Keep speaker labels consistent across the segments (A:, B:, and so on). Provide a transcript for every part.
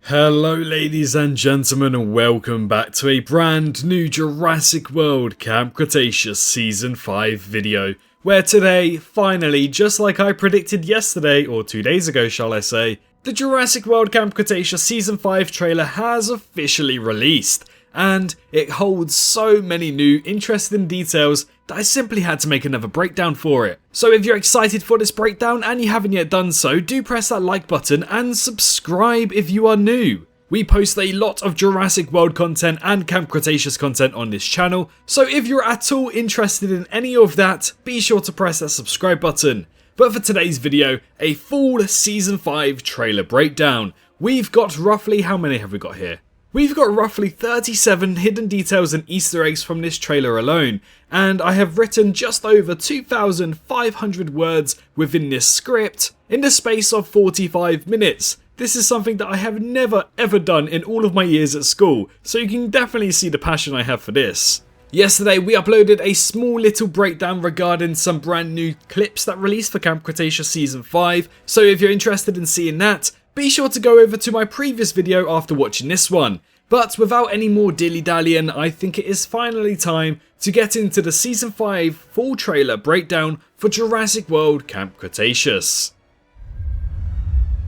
A: Hello ladies and gentlemen, and welcome back to a brand new Jurassic World Camp Cretaceous Season 5 video, where today, finally, just like I predicted yesterday, or 2 days ago shall I say, the Jurassic World Camp Cretaceous Season 5 trailer has officially released, and it holds so many new interesting details that I simply had to make another breakdown for it. So if you're excited for this breakdown and you haven't yet done so, do press that like button and subscribe if you are new. We post a lot of Jurassic World content and Camp Cretaceous content on this channel, so if you're at all interested in any of that, be sure to press that subscribe button. But for today's video, a full Season 5 trailer breakdown. We've got roughly, how many have we got here? We've got roughly 37 hidden details and Easter eggs from this trailer alone, and I have written just over 2,500 words within this script in the space of 45 minutes. This is something that I have never ever done in all of my years at school, so you can definitely see the passion I have for this. Yesterday we uploaded a small little breakdown regarding some brand new clips that released for Camp Cretaceous Season 5, so if you're interested in seeing that, be sure to go over to my previous video after watching this one. But without any more dilly-dallying, I think it is finally time to get into the Season 5 full trailer breakdown for Jurassic World Camp Cretaceous.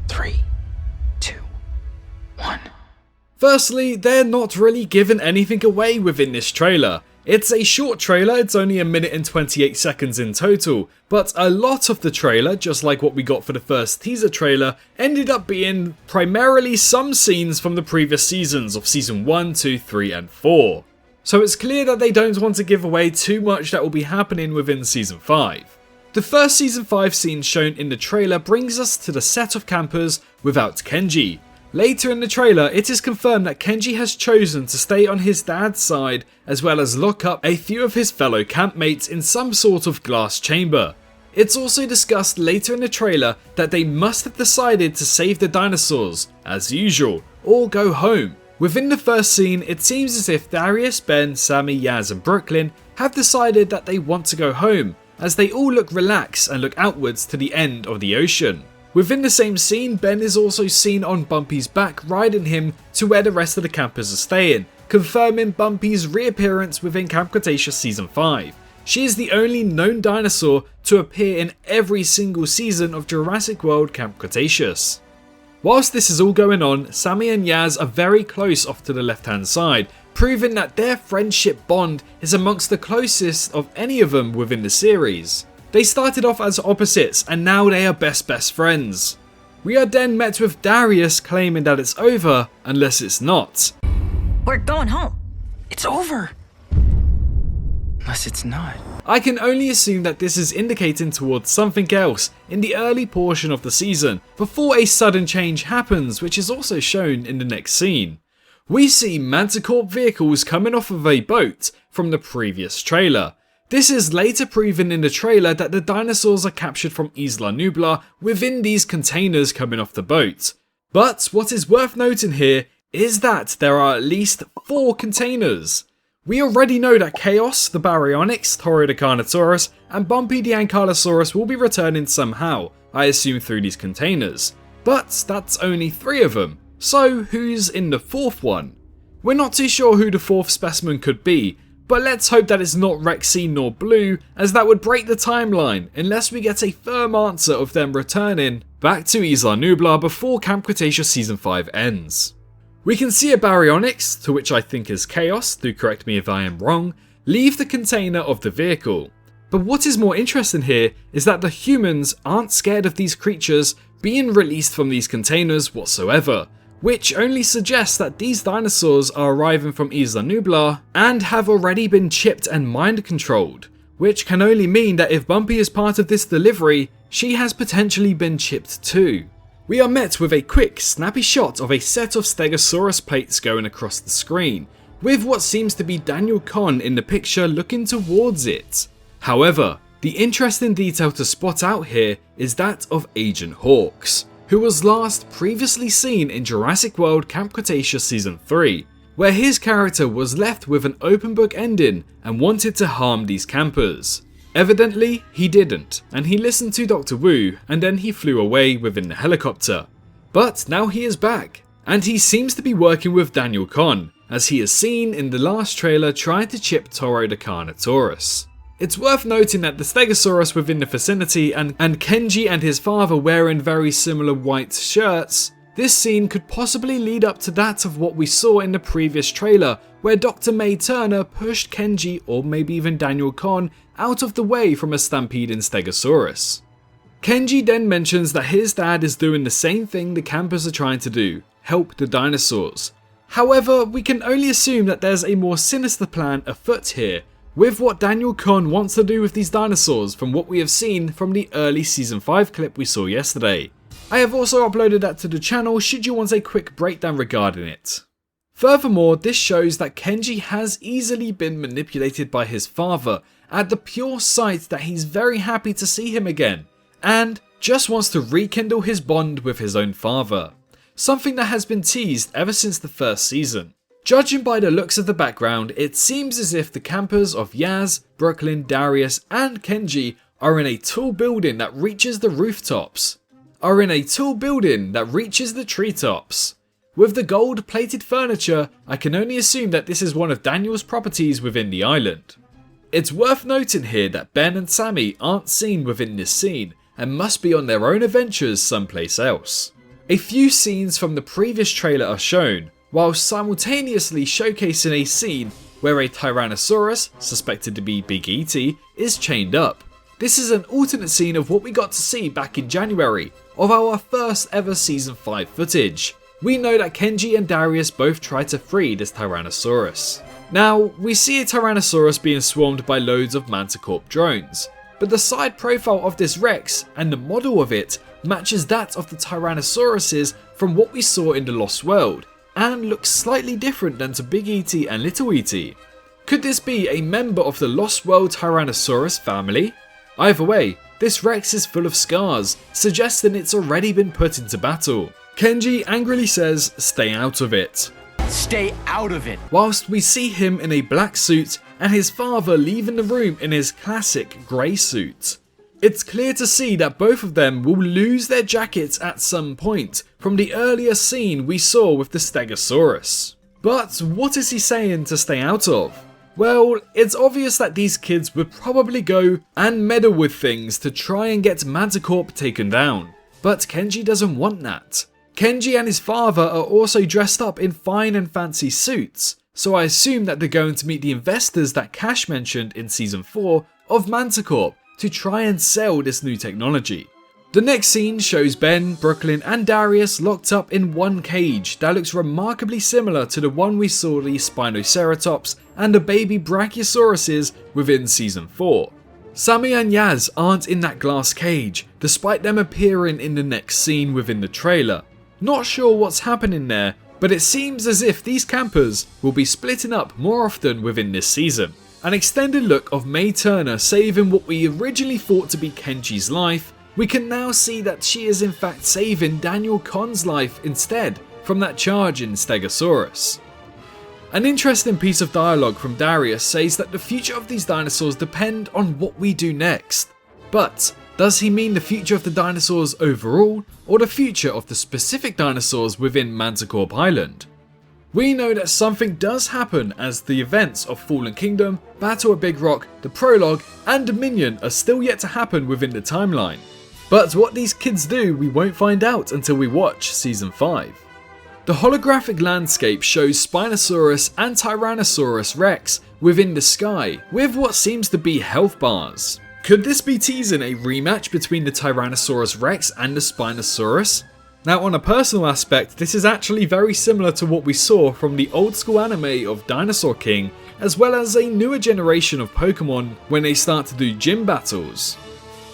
B: 3, 2, 1.
A: Firstly, they're not really giving anything away within this trailer. It's a short trailer, it's only 1 minute and 28 seconds in total, but a lot of the trailer, just like what we got for the first teaser trailer, ended up being primarily some scenes from the previous seasons of Season 1, 2, 3 and 4. So it's clear that they don't want to give away too much that will be happening within Season 5. The first Season 5 scene shown in the trailer brings us to the set of campers without Kenji. Later in the trailer, it is confirmed that Kenji has chosen to stay on his dad's side, as well as lock up a few of his fellow campmates in some sort of glass chamber. It's also discussed later in the trailer that they must have decided to save the dinosaurs, as usual, or go home. Within the first scene, it seems as if Darius, Ben, Sammy, Yaz and Brooklyn have decided that they want to go home, as they all look relaxed and look outwards to the end of the ocean. Within the same scene, Ben is also seen on Bumpy's back riding him to where the rest of the campers are staying, confirming Bumpy's reappearance within Camp Cretaceous Season 5. She is the only known dinosaur to appear in every single season of Jurassic World Camp Cretaceous. Whilst this is all going on, Sammy and Yaz are very close off to the left hand side, proving that their friendship bond is amongst the closest of any of them within the series. They started off as opposites and now they are best friends. We are then met with Darius claiming that it's over unless it's not.
C: We're going home.
B: It's over. Unless it's not.
A: I can only assume that this is indicating towards something else in the early portion of the season before a sudden change happens, which is also shown in the next scene. We see Manticore vehicles coming off of a boat from the previous trailer. This is later proven in the trailer that the dinosaurs are captured from Isla Nublar within these containers coming off the boat. But what is worth noting here is that there are at least 4 containers. We already know that Chaos, the Baryonyx, Toro the Carnotaurus, and Bumpy the Ankylosaurus will be returning somehow, I assume through these containers. But that's only 3 of them, so who's in the 4th one? We're not too sure who the 4th specimen could be, but let's hope that it's not Rexy nor Blue, as that would break the timeline unless we get a firm answer of them returning back to Isla Nublar before Camp Cretaceous Season 5 ends. We can see a Baryonyx, to which I think is Chaos, do correct me if I am wrong, leave the container of the vehicle. But what is more interesting here is that the humans aren't scared of these creatures being released from these containers whatsoever, which only suggests that these dinosaurs are arriving from Isla Nublar and have already been chipped and mind controlled, which can only mean that if Bumpy is part of this delivery, she has potentially been chipped too. We are met with a quick, snappy shot of a set of Stegosaurus plates going across the screen, with what seems to be Daniel Kahn in the picture looking towards it. However, the interesting detail to spot out here is that of Agent Hawks, who was last previously seen in Jurassic World Camp Cretaceous Season 3, where his character was left with an open book ending and wanted to harm these campers. Evidently, he didn't, and he listened to Dr. Wu, and then he flew away within the helicopter. But now he is back, And he seems to be working with Daniel Kahn, as he is seen in the last trailer trying to chip Toro the Carnotaurus. It's worth noting that the Stegosaurus within the vicinity and Kenji and his father wearing very similar white shirts, this scene could possibly lead up to that of what we saw in the previous trailer, where Dr. May Turner pushed Kenji or maybe even Daniel Kahn out of the way from a stampeding Stegosaurus. Kenji then mentions that his dad is doing the same thing the campers are trying to do, help the dinosaurs. However, we can only assume that there's a more sinister plan afoot here, with what Daniel Kahn wants to do with these dinosaurs from what we have seen from the early Season 5 clip we saw yesterday. I have also uploaded that to the channel should you want a quick breakdown regarding it. Furthermore, this shows that Kenji has easily been manipulated by his father at the pure sight that he's very happy to see him again, and just wants to rekindle his bond with his own father. Something that has been teased ever since the first season. Judging by the looks of the background, it seems as if the campers of Yaz, Brooklyn, Darius and Kenji are in a tall building that reaches the rooftops. The treetops. With the gold plated furniture, I can only assume that this is one of Daniel's properties within the island. It's worth noting here that Ben and Sammy aren't seen within this scene and must be on their own adventures someplace else. A few scenes from the previous trailer are shown, while simultaneously showcasing a scene where a Tyrannosaurus, suspected to be Big E.T., is chained up. This is an alternate scene of what we got to see back in January, of our first ever Season 5 footage. We know that Kenji and Darius both tried to free this Tyrannosaurus. Now, we see a Tyrannosaurus being swarmed by loads of Manticorp drones, but the side profile of this Rex and the model of it matches that of the Tyrannosauruses from what we saw in the Lost World, and looks slightly different than to Big E.T. and Little E.T. Could this be a member of the Lost World Tyrannosaurus family? Either way, this Rex is full of scars, suggesting it's already been put into battle. Kenji angrily says, "Stay out of it."
B: Stay out of it.
A: Whilst we see him in a black suit and his father leaving the room in his classic grey suit. It's clear to see that both of them will lose their jackets at some point from the earlier scene we saw with the Stegosaurus. But what is he saying to stay out of? Well, it's obvious that these kids would probably go and meddle with things to try and get Manticorp taken down. But Kenji doesn't want that. Kenji and his father are also dressed up in fine and fancy suits, so I assume that they're going to meet the investors that Cash mentioned in Season 4 of Manticorp to try and sell this new technology. The next scene shows Ben, Brooklyn and Darius locked up in one cage that looks remarkably similar to the one we saw the Spinoceratops and the baby Brachiosauruses within Season 4. Sammy and Yaz aren't in that glass cage, despite them appearing in the next scene within the trailer. Not sure what's happening there, but it seems as if these campers will be splitting up more often within this season. An extended look of May Turner saving what we originally thought to be Kenji's life, we can now see that she is in fact saving Daniel Kahn's life instead from that charge in Stegosaurus. An interesting piece of dialogue from Darius says that the future of these dinosaurs depend on what we do next. But does he mean the future of the dinosaurs overall, or the future of the specific dinosaurs within Manticorp Island? We know that something does happen as the events of Fallen Kingdom, Battle at Big Rock, the Prologue, and Dominion are still yet to happen within the timeline. But what these kids do we won't find out until we watch Season 5. The holographic landscape shows Spinosaurus and Tyrannosaurus Rex within the sky, with what seems to be health bars. Could this be teasing a rematch between the Tyrannosaurus Rex and the Spinosaurus? Now, on a personal aspect, this is actually very similar to what we saw from the old school anime of Dinosaur King, as well as a newer generation of Pokemon when they start to do gym battles.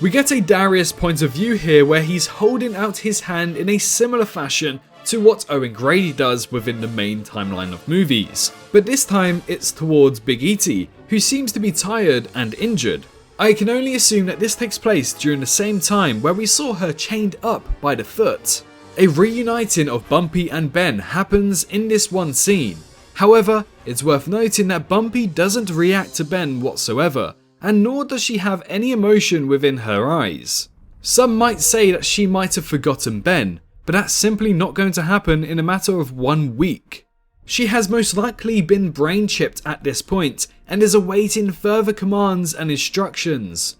A: We get a Darius point of view here where he's holding out his hand in a similar fashion to what Owen Grady does within the main timeline of movies, but this time it's towards Big E.T., who seems to be tired and injured. I can only assume that this takes place during the same time where we saw her chained up by the foot. A reuniting of Bumpy and Ben happens in this one scene. However, it's worth noting that Bumpy doesn't react to Ben whatsoever, and nor does she have any emotion within her eyes. Some might say that she might have forgotten Ben, but that's simply not going to happen in a matter of 1 week. She has most likely been brain chipped at this point and is awaiting further commands and instructions.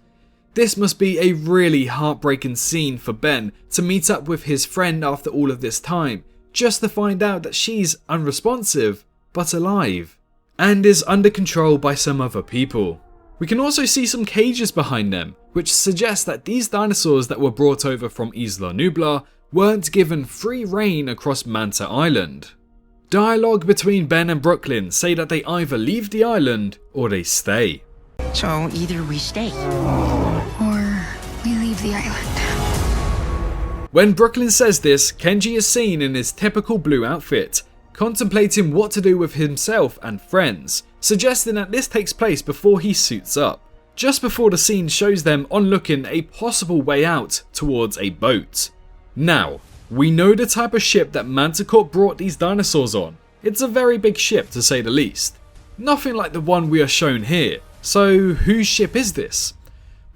A: This must be a really heartbreaking scene for Ben to meet up with his friend after all of this time, just to find out that she's unresponsive, but alive, and is under control by some other people. We can also see some cages behind them, which suggests that these dinosaurs that were brought over from Isla Nublar weren't given free reign across Manta Island. Dialogue between Ben and Brooklyn say that they either leave the island or they stay.
B: So either we stay.
C: Or we leave the island.
A: When Brooklyn says this, Kenji is seen in his typical blue outfit, contemplating what to do with himself and friends, suggesting that this takes place before he suits up, just before the scene shows them onlooking a possible way out towards a boat. Now, we know the type of ship that Manticore brought these dinosaurs on. It's a very big ship to say the least. Nothing like the one we are shown here, so whose ship is this?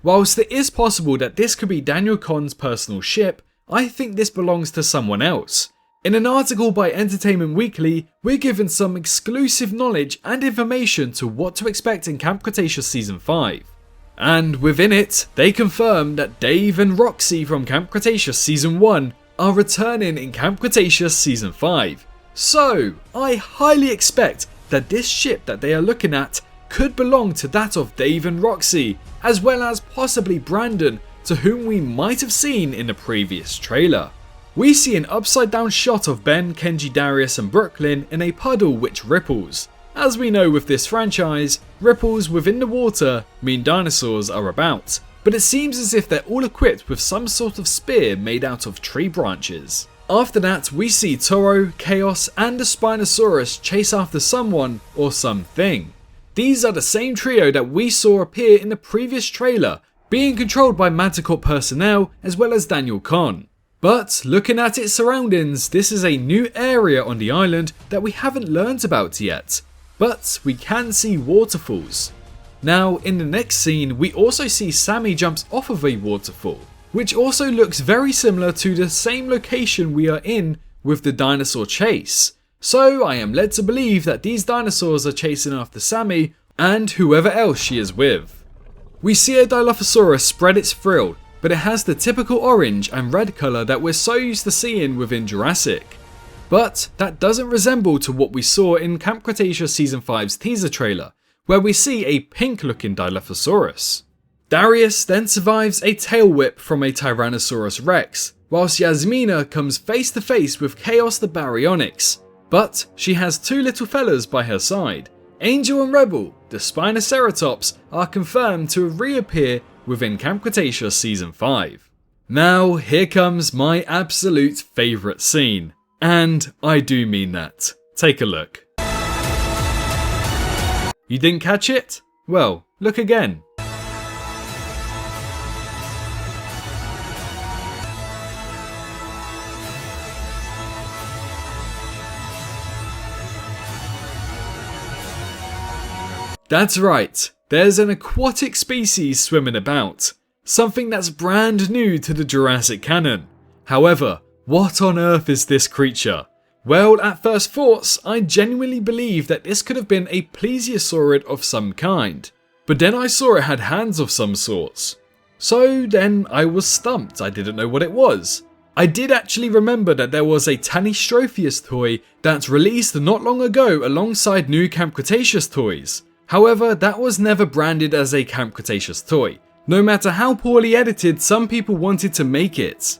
A: Whilst it is possible that this could be Daniel Kahn's personal ship, I think this belongs to someone else. In an article by Entertainment Weekly, we're given some exclusive knowledge and information to what to expect in Camp Cretaceous Season 5. And within it, they confirm that Dave and Roxy from Camp Cretaceous Season 1 are returning in Camp Cretaceous Season 5. So, I highly expect that this ship that they are looking at could belong to that of Dave and Roxy, as well as possibly Brandon, to whom we might have seen in the previous trailer. We see an upside down shot of Ben, Kenji, Darius and Brooklyn in a puddle which ripples. As we know with this franchise, ripples within the water mean dinosaurs are about, but it seems as if they're all equipped with some sort of spear made out of tree branches. After that, we see Toro, Chaos and the Spinosaurus chase after someone or something. These are the same trio that we saw appear in the previous trailer, being controlled by Manticore personnel as well as Daniel Kahn. But looking at its surroundings, this is a new area on the island that we haven't learnt about yet, but we can see waterfalls. Now in the next scene we also see Sammy jumps off of a waterfall, which also looks very similar to the same location we are in with the dinosaur chase. So I am led to believe that these dinosaurs are chasing after Sammy and whoever else she is with. We see a Dilophosaurus spread its frill, but it has the typical orange and red colour that we're so used to seeing within Jurassic. But that doesn't resemble to what we saw in Camp Cretaceous Season 5's teaser trailer, where we see a pink looking Dilophosaurus. Darius then survives a tail whip from a Tyrannosaurus Rex, whilst Yasmina comes face to face with Chaos the Baryonyx, but she has two little fellas by her side. Angel and Rebel, the Spinoceratops, are confirmed to reappear within Camp Cretaceous Season 5. Now here comes my absolute favourite scene, and I do mean that. Take a look. You didn't catch it? Well, look again. That's right, there's an aquatic species swimming about, something that's brand new to the Jurassic canon. However, what on earth is this creature? Well, at first thoughts, I genuinely believed that this could have been a plesiosaurid of some kind, but then I saw it had hands of some sorts. So then I was stumped, I didn't know what it was. I did actually remember that there was a Tanystropheus toy that released not long ago alongside new Camp Cretaceous toys. However, that was never branded as a Camp Cretaceous toy, no matter how poorly edited some people wanted to make it.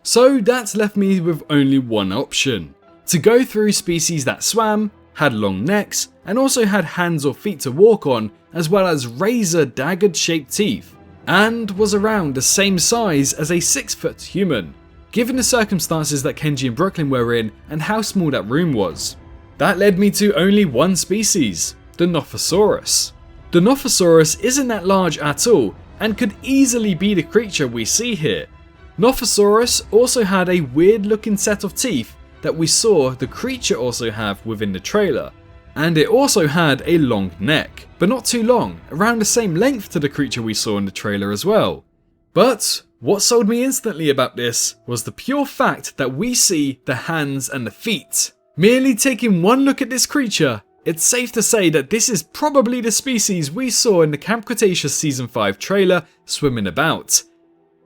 A: So that left me with only one option: to go through species that swam, had long necks, and also had hands or feet to walk on, as well as razor daggered shaped teeth, and was around the same size as a 6-foot human, given the circumstances that Kenji and Brooklyn were in and how small that room was. That led me to only one species: the Nothosaurus. The Nothosaurus isn't that large at all and could easily be the creature we see here. Nothosaurus also had a weird looking set of teeth that we saw the creature also have within the trailer, and it also had a long neck, but not too long, around the same length to the creature we saw in the trailer as well. But What sold me instantly about this was the pure fact that we see the hands and the feet. Merely taking one look at this creature, it's safe to say that this is probably the species we saw in the Camp Cretaceous Season 5 trailer swimming about.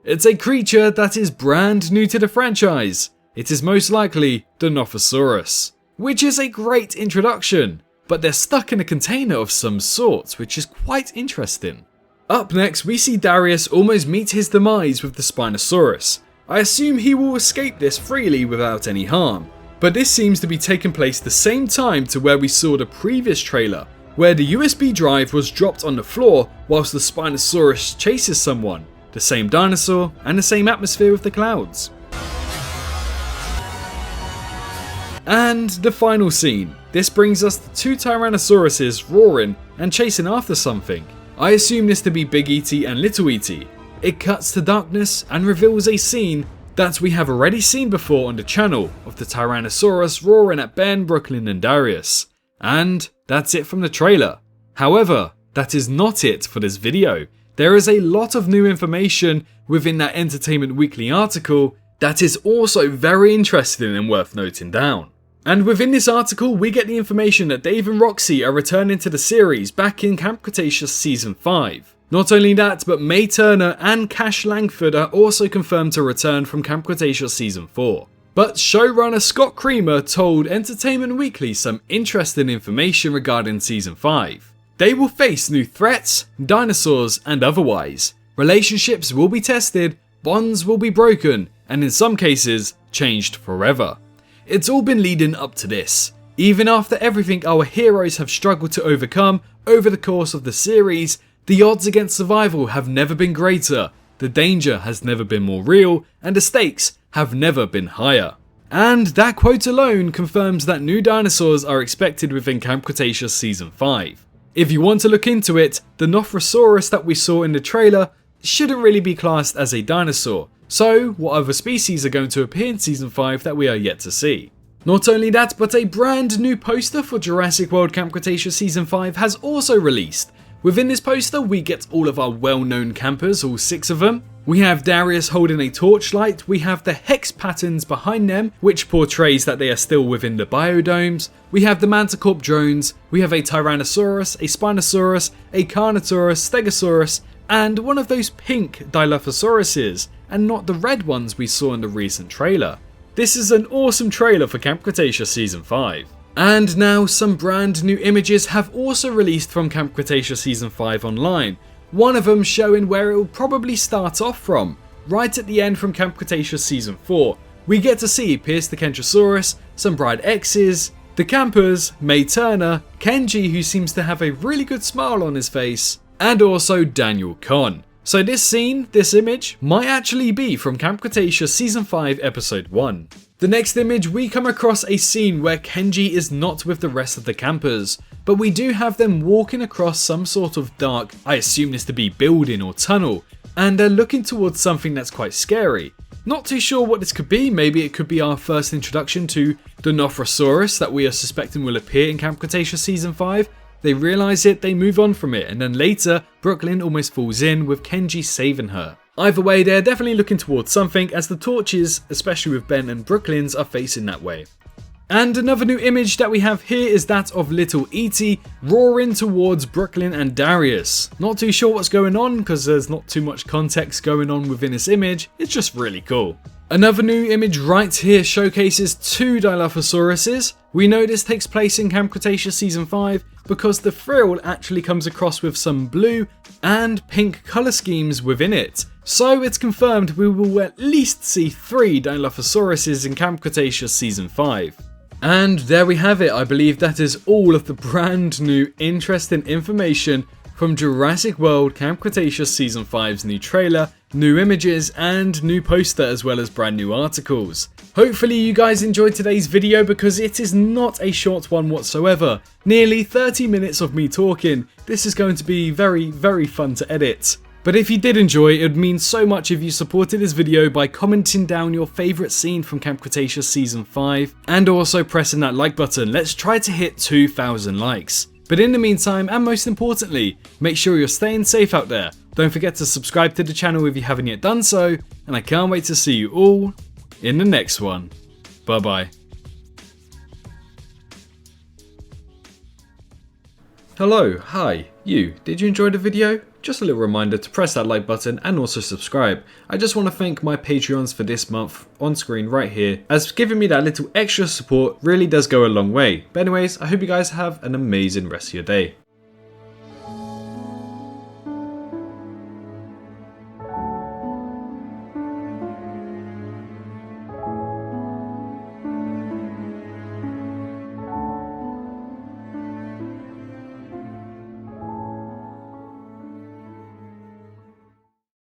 A: It's a creature that is brand new to the franchise. It is most likely Dinosaurus, which is a great introduction, but they're stuck in a container of some sort, which is quite interesting. Up next, we see Darius almost meet his demise with the Spinosaurus. I assume he will escape this freely without any harm, but this seems to be taking place the same time to where we saw the previous trailer, where the USB drive was dropped on the floor whilst the Spinosaurus chases someone. The same dinosaur and the same atmosphere with the clouds. And the final scene. This brings us to two Tyrannosauruses roaring and chasing after something. I assume this to be Big E.T. and Little E.T. It cuts to darkness and reveals a scene that we have already seen before on the channel of the Tyrannosaurus roaring at Ben, Brooklyn and Darius. And that's it from the trailer. However, that is not it for this video. There is a lot of new information within that Entertainment Weekly article that is also very interesting and worth noting down. And within this article, we get the information that Dave and Roxy are returning to the series back in Camp Cretaceous Season 5. Not only that, but May Turner and Cash Langford are also confirmed to return from Camp Cretaceous Season 4. But showrunner Scott Creamer told Entertainment Weekly some interesting information regarding Season 5. They will face new threats, dinosaurs and otherwise. Relationships will be tested, bonds will be broken, and in some cases, changed forever. It's all been leading up to this. Even after everything our heroes have struggled to overcome over the course of the series, the odds against survival have never been greater, the danger has never been more real, and the stakes have never been higher. And that quote alone confirms that new dinosaurs are expected within Camp Cretaceous Season 5. If you want to look into it, the Nofrosaurus that we saw in the trailer shouldn't really be classed as a dinosaur. So, what other species are going to appear in Season 5 that we are yet to see? Not only that, but a brand new poster for Jurassic World Camp Cretaceous Season 5 has also released. Within this poster, we get all of our well-known campers, all 6 of them. We have Darius holding a torchlight, we have the hex patterns behind them, which portrays that they are still within the biodomes. We have the Manticorp drones, we have a Tyrannosaurus, a Spinosaurus, a Carnotaurus, Stegosaurus, and one of those pink Dilophosauruses, and not the red ones we saw in the recent trailer. This is an awesome trailer for Camp Cretaceous Season 5. And now some brand new images have also released from Camp Cretaceous Season 5 online. One of them showing where it will probably start off from. Right at the end from Camp Cretaceous Season 4, we get to see Pierce the Kentrosaurus, some Bride X's, the campers, May Turner, Kenji who seems to have a really good smile on his face, and also Daniel Kahn. So this scene, this image, might actually be from Camp Cretaceous Season 5 Episode 1. The next image, we come across a scene where Kenji is not with the rest of the campers, but we do have them walking across some sort of dark, I assume this to be building or tunnel, and they're looking towards something that's quite scary. Not too sure what this could be, maybe it could be our first introduction to the Nofrosaurus that we are suspecting will appear in Camp Cretaceous Season 5. They realise it, they move on from it, and then later, Brooklyn almost falls in with Kenji saving her. Either way, they're definitely looking towards something as the torches, especially with Ben and Brooklyn's, are facing that way. And another new image that we have here is that of Little E.T. roaring towards Brooklyn and Darius. Not too sure what's going on because there's not too much context going on within this image, it's just really cool. Another new image right here showcases 2 Dilophosauruses. We know this takes place in Camp Cretaceous Season 5 because the frill actually comes across with some blue and pink colour schemes within it. So it's confirmed we will at least see 3 Dilophosauruses in Camp Cretaceous Season 5. And there we have it, I believe that is all of the brand new interesting information from Jurassic World Camp Cretaceous Season 5's new trailer, new images and new poster as well as brand new articles. Hopefully you guys enjoyed today's video because it is not a short one whatsoever. Nearly 30 minutes of me talking. This is going to be very fun to edit. But if you did enjoy, it would mean so much if you supported this video by commenting down your favourite scene from Camp Cretaceous Season 5 and also pressing that like button. Let's try to hit 2,000 likes. But in the meantime, and most importantly, make sure you're staying safe out there. Don't forget to subscribe to the channel if you haven't yet done so, and I can't wait to see you all in the next one. Bye bye. Hello, hi, you, did you enjoy the video? Just a little reminder to press that like button and also subscribe. I just want to thank my Patreons for this month on screen right here, as giving me that little extra support really does go a long way. But anyways, I hope you guys have an amazing rest of your day.